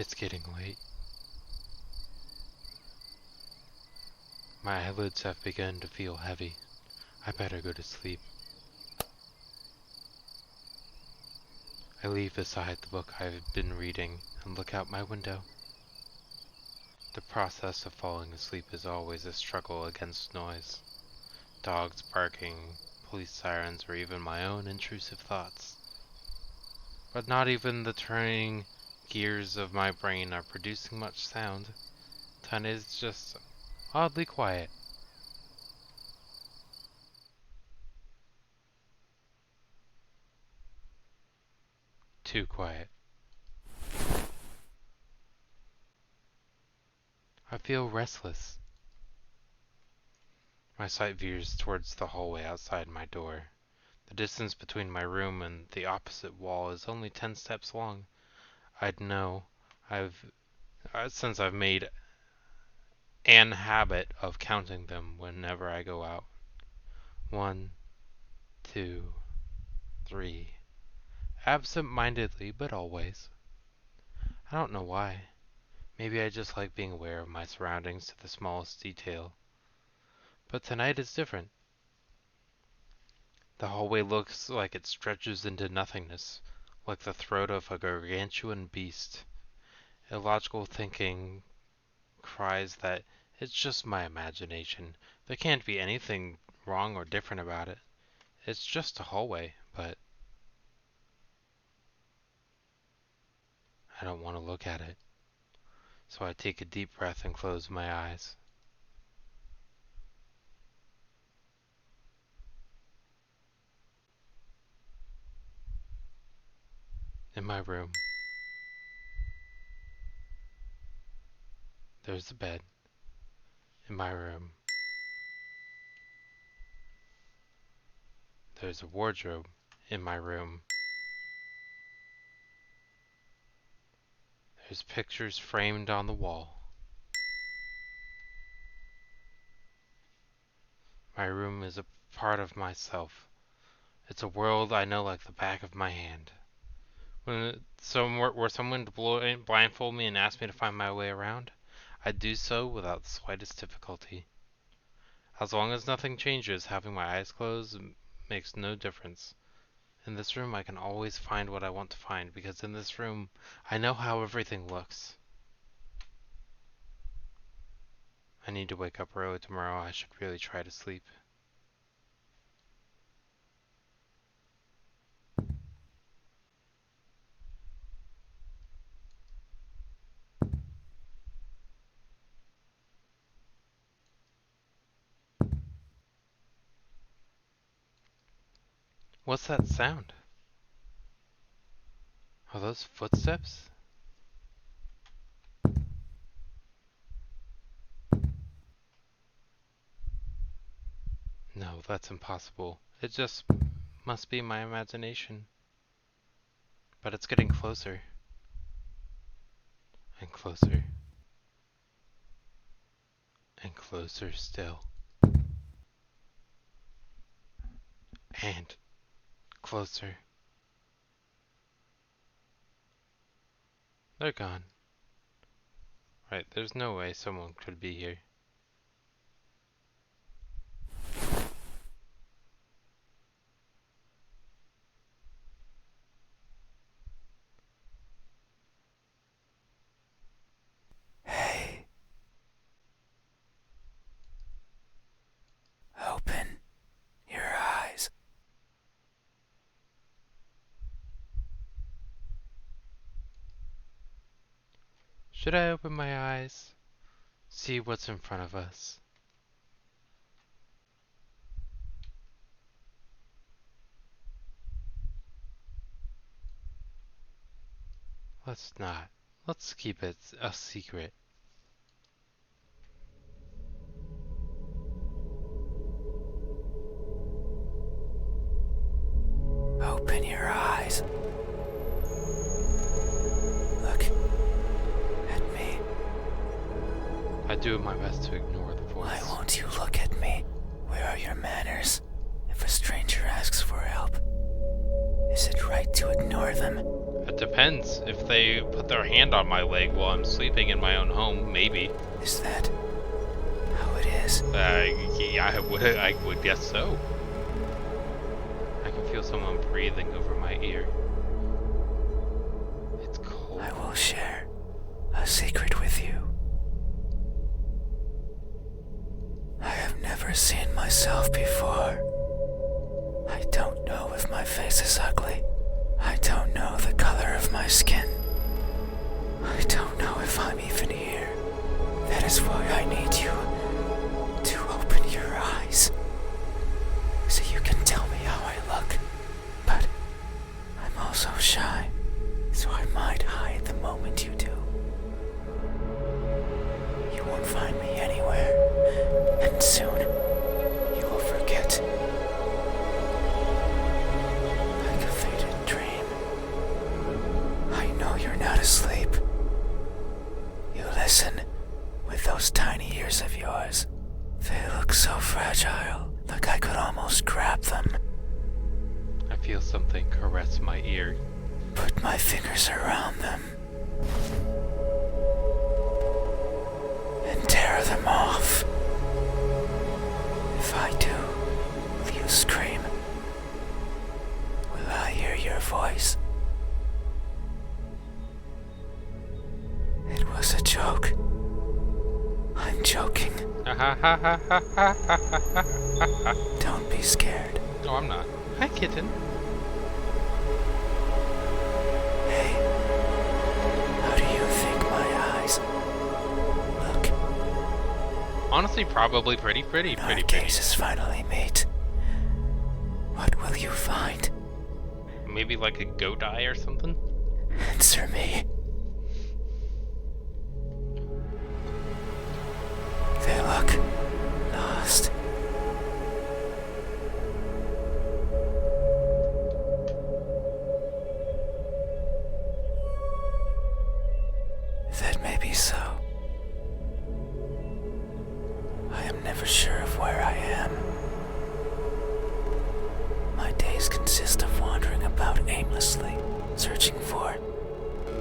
It's getting late. My eyelids have begun to feel heavy. I better go to sleep. I leave aside the book I've been reading and look out my window. The process of falling asleep is always a struggle against noise. Dogs barking, police sirens, or even my own intrusive thoughts. But not even the turning gears of my brain are producing much sound. Tonight is just oddly quiet. Too quiet. I feel restless. My sight veers towards the hallway outside my door. The distance between my room and the opposite wall is only 10 steps long. I'd know since I've made an habit of counting them whenever I go out. 1, 2, 3. Absent-mindedly, but always. I don't know why. Maybe I just like being aware of my surroundings to the smallest detail. But tonight is different. The hallway looks like it stretches into nothingness, like the throat of a gargantuan beast. Illogical thinking cries that it's just my imagination. There can't be anything wrong or different about it. It's just a hallway, but I don't want to look at it. So I take a deep breath and close my eyes. In my room, there's a bed. In my room, there's a wardrobe. In my room, there's pictures framed on the wall. My room is a part of myself. It's a world I know like the back of my hand. Were someone to blindfold me and ask me to find my way around, I'd do so without the slightest difficulty. As long as nothing changes, having my eyes closed makes no difference. In this room I can always find what I want to find, because in this room I know how everything looks. I need to wake up early tomorrow. I should really try to sleep. What's that sound? Are those footsteps? No, that's impossible. It just must be my imagination. But it's getting closer. And closer. And closer still. And closer. They're gone. Right, there's no way someone could be here. Hey. Open your eyes. Should I open my eyes? See what's in front of us? Let's not. Let's keep it a secret. Open your eyes. Look at me. I do my best to ignore the voice. Why won't you look at me? Where are your manners? If a stranger asks for help, is it right to ignore them? It depends. If they put their hand on my leg while I'm sleeping in my own home, maybe. Is that how it is? Yeah, I would guess so. I can feel someone breathing over my ear. It's cold. I will share a secret with you. I have never seen myself before. I don't know if my face is ugly. I don't know the color of my skin. I don't know if I'm even here. That is why I need you to open your eyes, so you can tell me how I look. But I'm also shy, so I might hide the moment you do. You won't find me anywhere, and soon you will forget. Like a faded dream. I know you're not asleep. You listen with those tiny ears of yours. They look so fragile, like I could almost grab them. I feel something caress my ear. Put my fingers around them and tear them off. If I do, will you scream? Will I hear your voice? It was a joke. I'm joking. Don't be scared. No, I'm not. Hi, kitten. Hey, how do you think my eyes look? Honestly, probably pretty. When our cases finally meet, what will you find? Maybe like a goat eye or something? Answer me. They look lost. That may be so. I am never sure of where I am. My days consist of wandering about aimlessly, searching for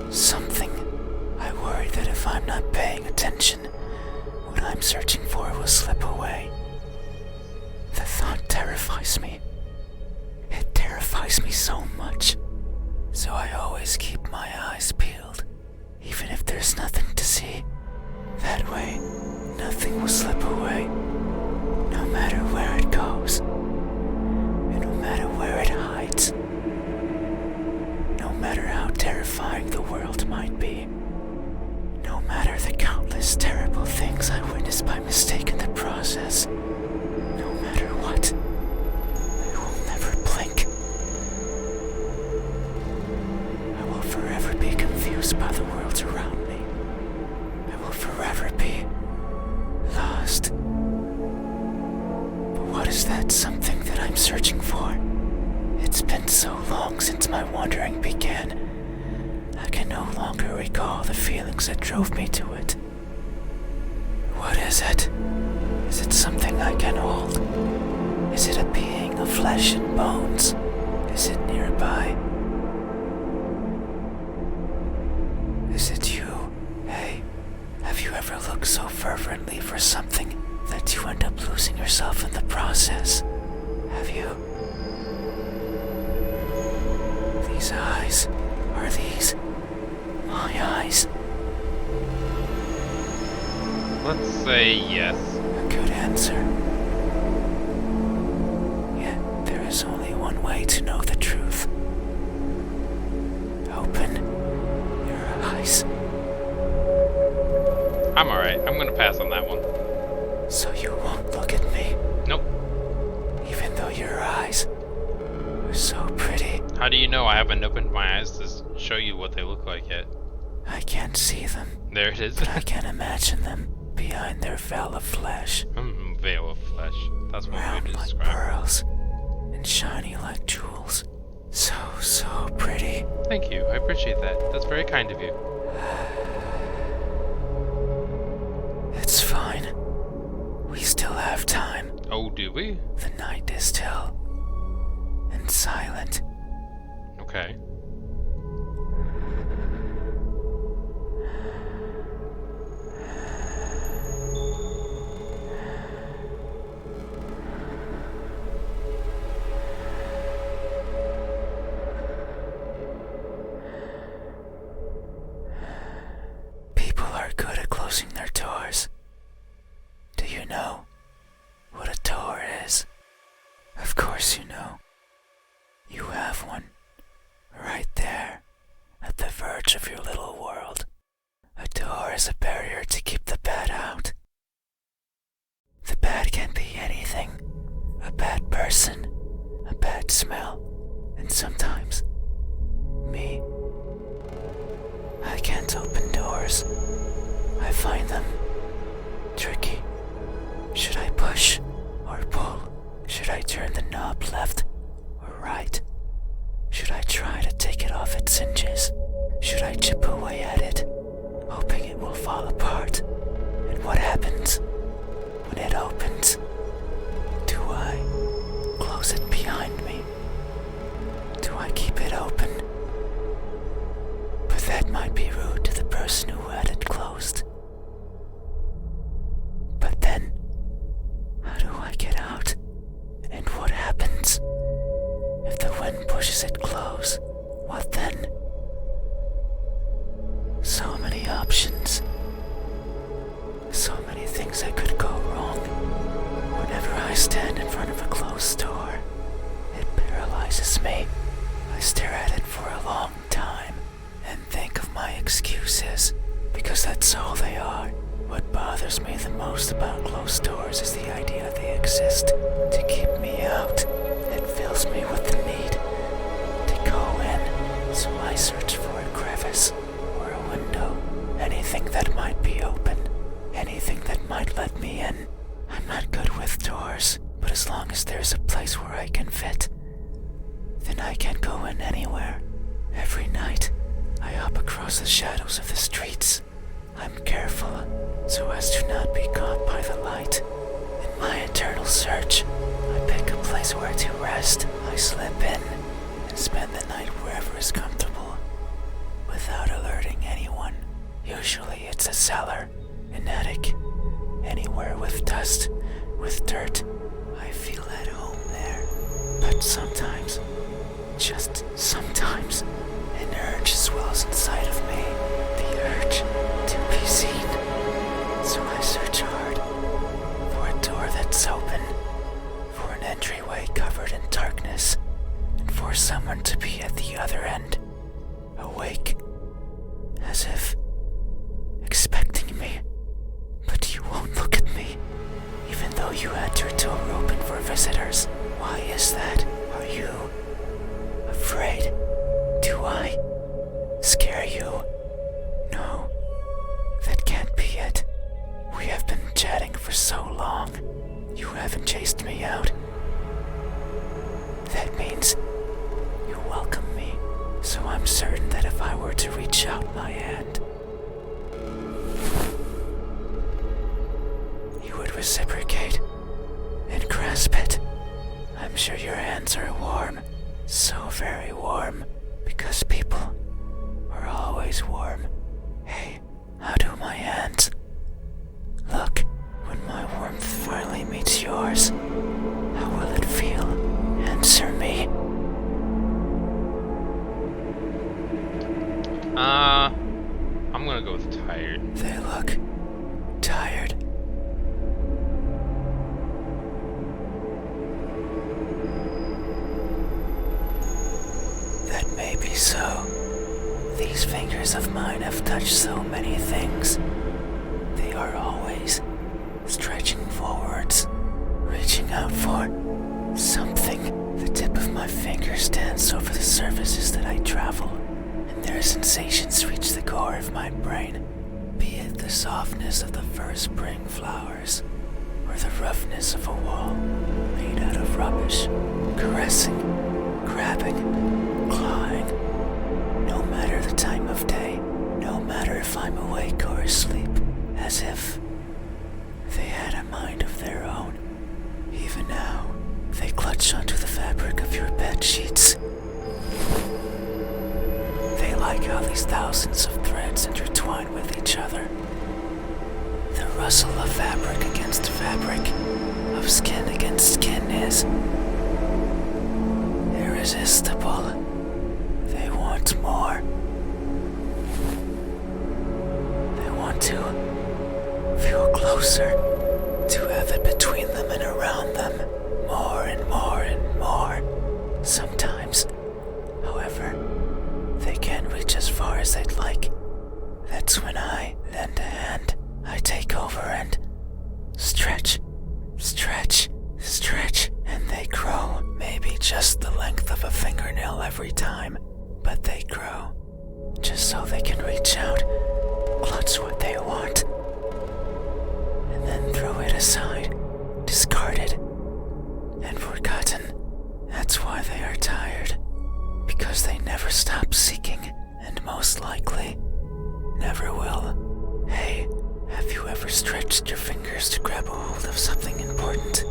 something. I worry that if I'm not paying attention, what I'm searching for will slip away. The thought terrifies me. It terrifies me so much. So I always keep my eyes peeled, even if there's nothing to see. That way, nothing will slip away, no matter where it goes, and no matter where it hides. No matter how terrifying the world might be. No matter the countless terrible things I witnessed by mistake in the process. No matter what, I will never blink. I will forever be confused by the worlds around me. I will forever be lost. But what is that something that I'm searching for? It's been so long since my wandering began. I can no longer recall the feelings that drove me to it. What is it? Is it something I can hold? Is it a being of flesh and bones? Is it nearby? Is it you? Hey, have you ever looked so fervently for something that you end up losing yourself in the process? Have you? These eyes, are these my eyes? Let's say yes. A good answer. Yet there is only one way to know the truth. Open your eyes. I'm alright. I'm gonna pass on that one. So you won't look at me, Nope. even though your eyes are so pretty. How do you know I haven't opened my eyes to show you what they look like yet? I can't see them, There it is. but I can imagine them behind their veil of flesh, Veil of flesh. That's one way round to like describe it. pearls and shiny like jewels. So pretty. Thank you. I appreciate that. That's very kind of you. It's fine. We still have time. Oh, do we? The night is still and silent. Okay. sometimes, me, I can't open doors. I find them tricky. Should I push or pull? Should I turn the knob left or right? Should I try to take it off its hinges? Should I chip away at it, hoping it will fall apart? And what happens when it opens? Do I close it behind me? Do I keep it open? But that might be rude to the person who had it closed. But then, how do I get out? And what happens if the wind pushes it close? What then? So many options. So many things that could go wrong. Whenever I stand in front of a closed door, it paralyzes me. I stare at it for a long time and think of my excuses, because that's all they are. What bothers me the most about closed doors is the idea they exist to keep me out. It fills me with the need to go in, so I search for a crevice or a window, anything that might be open, anything that might let me in. I'm not good with doors, but as long as there's a place where I can fit, then I can go in anywhere. Every night, I hop across the shadows of the streets. I'm careful so as to not be caught by the light. In my eternal search, I pick a place where to rest. I slip in and spend the night wherever is comfortable, without alerting anyone. Usually it's a cellar, an attic, anywhere with dust, with dirt. I feel at home there. But sometimes, just sometimes, an urge swells inside of me. The urge to be seen. So I search hard for a door that's open, for an entryway covered in darkness, and for someone to be at the other end, awake, as if expecting me. But you won't look at me, even though you had your door open for visitors. Why is that? Are you afraid? Do I scare you? No, that can't be it. We have been chatting for so long. You haven't chased me out. That means you welcome me. So I'm certain that if I were to reach out my hand, you would reciprocate and grasp it. I'm sure your hands are warm, so very warm, because people are always warm. Hey, how do my hands look when my warmth finally meets yours? How will it feel? Answer me. I'm gonna go with tired. They look tired. That may be so. These fingers of mine have touched so many things. They are always stretching forwards, reaching out for something. The tip of my fingers dance over the surfaces that I travel, and their sensations reach the core of my brain, be it the softness of the first spring flowers, or the roughness of a wall made out of rubbish, caressing, grabbing, clawing. No matter the time of day, no matter if I'm awake or asleep, as if they had a mind of their own. Even now, they clutch onto the fabric of your bed sheets. They like how these thousands of threads intertwine with each other. The rustle of fabric against fabric, of skin against skin is irresistible. They want more. They want to feel closer, to have it between them and around them, more and more and more. Sometimes, however, they can't reach as far as they'd like. That's when I lend a hand. I take over and stretch, stretch, stretch, and they grow, maybe just the length of a fingernail. turn ill every time, but they grow, just so they can reach out, clutch what they want, and then throw it aside, discarded, and forgotten. That's why they are tired, because they never stop seeking, and most likely, never will. Hey, have you ever stretched your fingers to grab a hold of something important,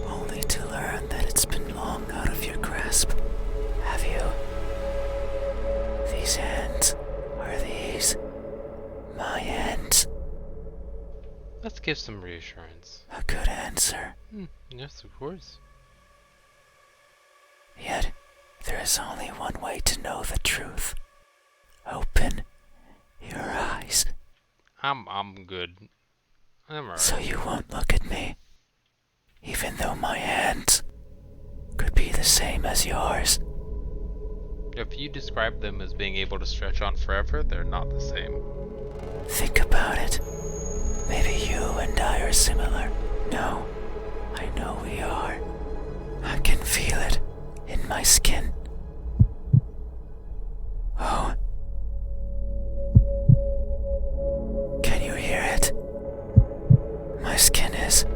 only to learn that it's been long out of your grasp? Have you? These hands are these my hands? Let's give some reassurance. A good answer. Yes, of course. Yet, there is only one way to know the truth. Open your eyes. I'm good. I'm alright. So you won't look at me, even though my hands could be the same as yours. If you describe them as being able to stretch on forever, they're not the same. Think about it. Maybe you and I are similar. No, I know we are. I can feel it in my skin. Oh. Can you hear it? My skin is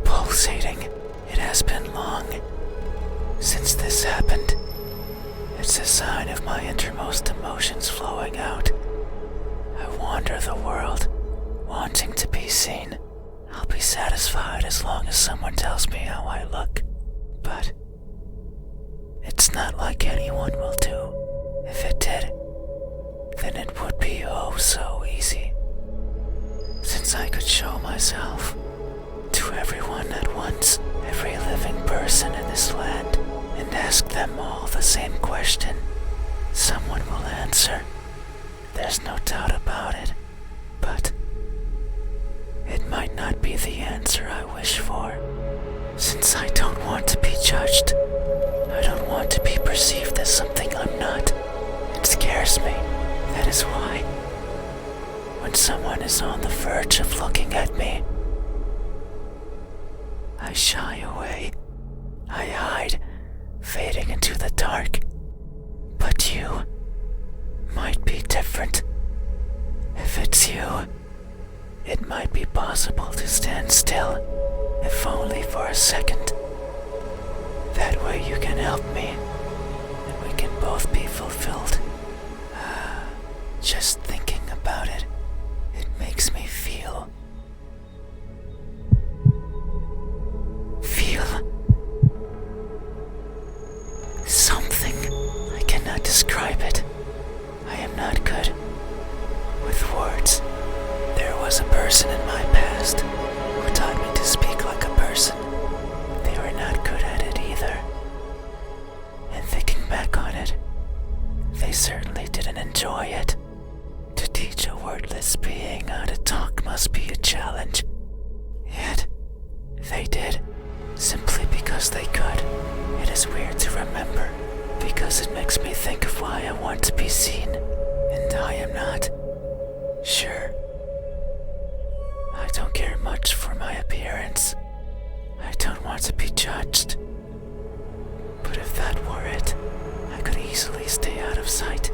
pulsating. It has been long since this happened. It's a sign of my innermost emotions flowing out. I wander the world, wanting to be seen. I'll be satisfied as long as someone tells me how I look. But it's not like anyone will do. If it did, then it would be oh so easy. Since I could show myself to everyone at once, every living person in this land, and ask them all the same question, someone will answer. There's no doubt about it. But it might not be the answer I wish for. Since I don't want to be judged, I don't want to be perceived as something I'm not. It scares me. That is why, when someone is on the verge of looking at me, I shy away. I hide, fading into the dark. But you might be different. If it's you, it might be possible to stand still, if only for a second. That way you can help me, and we can both be fulfilled. Just thinking about it, it makes me feel something. I cannot describe it. I am not good with words. There was a person in my past who taught me to speak like a person. They were not good at it either. And thinking back on it, they certainly didn't enjoy it. To teach a wordless being how to talk must be a challenge. Yet, they did, simply because they could. It is weird to remember, because it makes me think of why I want to be seen, and I am not. Sure, I don't care much for my appearance. I don't want to be judged. But if that were it, I could easily stay out of sight.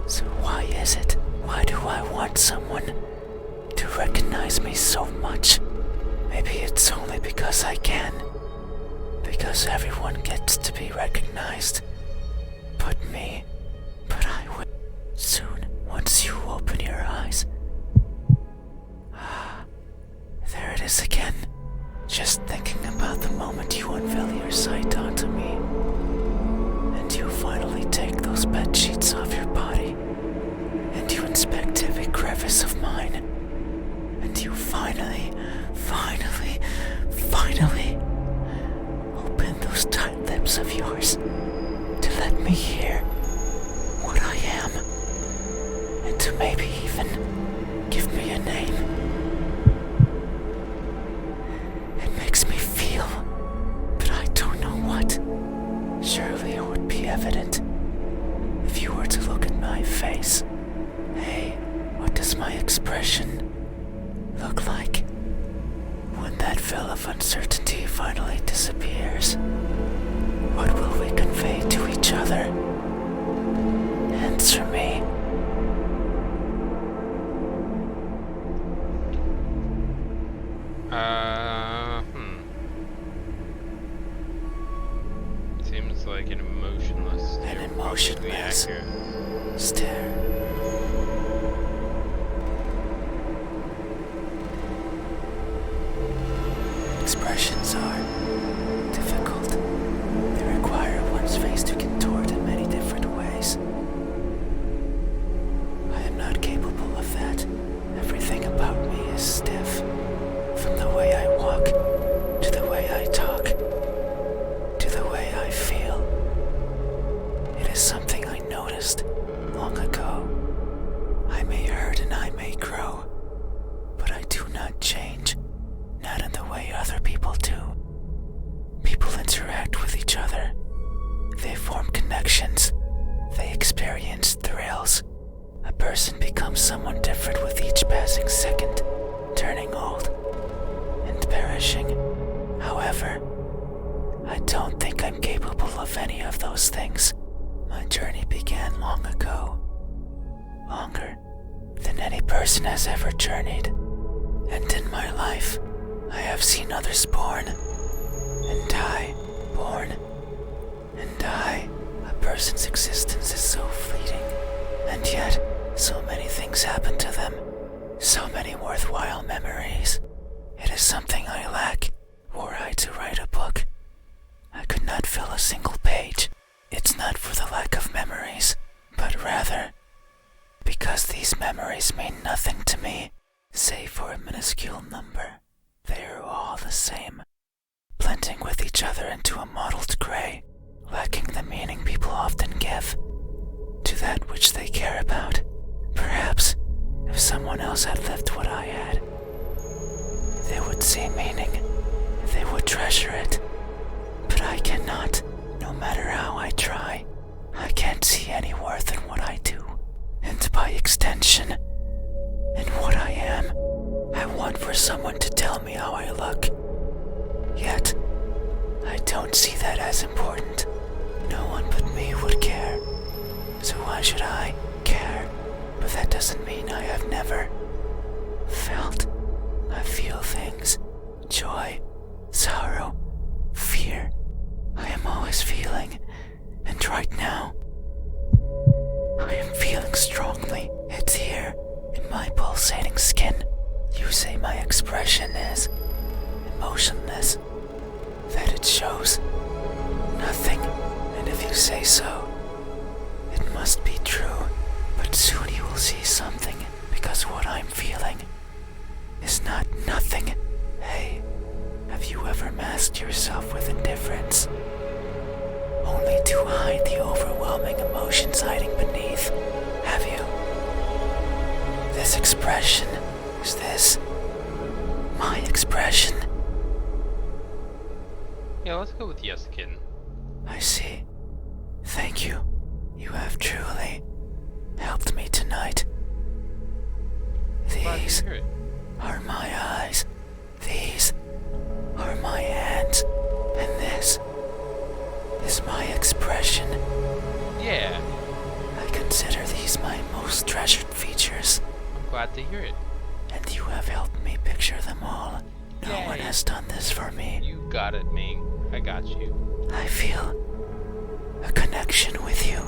So why is it? Why do I want someone to recognize me so much? Maybe it's only because I can. Because everyone gets to be recognized. But me. But I will. Soon, once you open your eyes. There it is again. Just thinking about the moment you unveil your sight onto me. And you finally take those bed sheets off your body. And you inspect every crevice of mine. And you finally open those tight lips of yours to let me hear what I am. And to maybe even give me a name. It makes me feel, but I don't know what. Surely it would be evident if you were to look at my face. Hey, what does my expression look like when that veil of uncertainty finally disappears? What will we convey? convey to each other. Answer me. Seems like an emotionless stare. An emotionless accurate. stare. Expressions are difficult. They require one's face to contort in many different ways. I am not capable of that. Everything about me is stiff. From the way I walk, to the way I talk, to the way I feel. It is something I noticed long ago. I may hurt and I may grow, but I do not change. Not in the way other people do. People interact with each other. They form connections. They experience thrills. A person becomes someone different with each passing second, turning old and perishing. However, I don't think I'm capable of any of those things. My journey began long ago. Longer than any person has ever journeyed. And in my life, I have seen others born and die, born and die. A person's existence is so fleeting, and yet so many things happen to them, so many worthwhile memories. It is something I lack, were I to write a book. I could not fill a single page. It's not for the lack of memories, but rather because these memories mean nothing to me, save for a minuscule number. They are all the same, blending with each other into a mottled gray, lacking the meaning people often give to that which they care about. Perhaps, if someone else had lived what I had, they would see meaning, they would treasure it. But I cannot, no matter how I try. I can't see any worth in what I do, and by extension, in what I am. I want for someone to tell me how I look. Yet, I don't see that as important. No one but me would care. So why should I care? But that doesn't mean I have never felt. I feel things. Joy, sorrow, fear. I am always feeling. And right now, I am feeling strongly. It's here, in my pulsating skin. You say my expression is emotionless, that it shows nothing, and if you say so, it must be true, but soon you will see something, because what I'm feeling is not nothing. Hey, have you ever masked yourself with indifference, only to hide the overwhelming emotions hiding beneath? Have you? This expression, is this my expression? Yeah, let's go with yes, kitten. I see. Thank you. You have truly helped me tonight. These are my eyes. These are my hands. And this is my expression. Yeah. I consider these my most treasured features. I'm glad to hear it. And you have helped me picture them all. No Yay. one has done this for me. You got it, Ming. I got you. I feel a connection with you.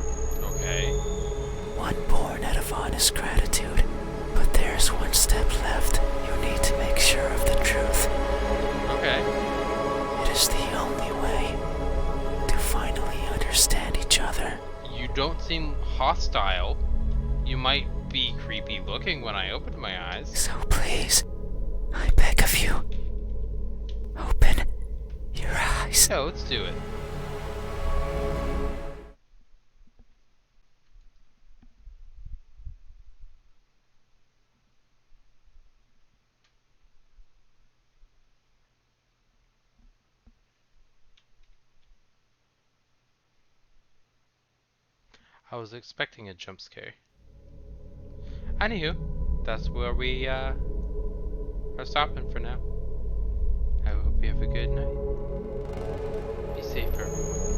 Okay. One born out of honest gratitude. But there's one step left. You need to make sure of the truth. Okay. It is the only way to finally understand each other. You don't seem hostile. You might be creepy looking when I opened my eyes. So please, I beg of you, open your eyes. Yeah, let's do it. I was expecting a jump scare. Anywho, that's where we are stopping for now. I hope you have a good night. Be safe, everyone.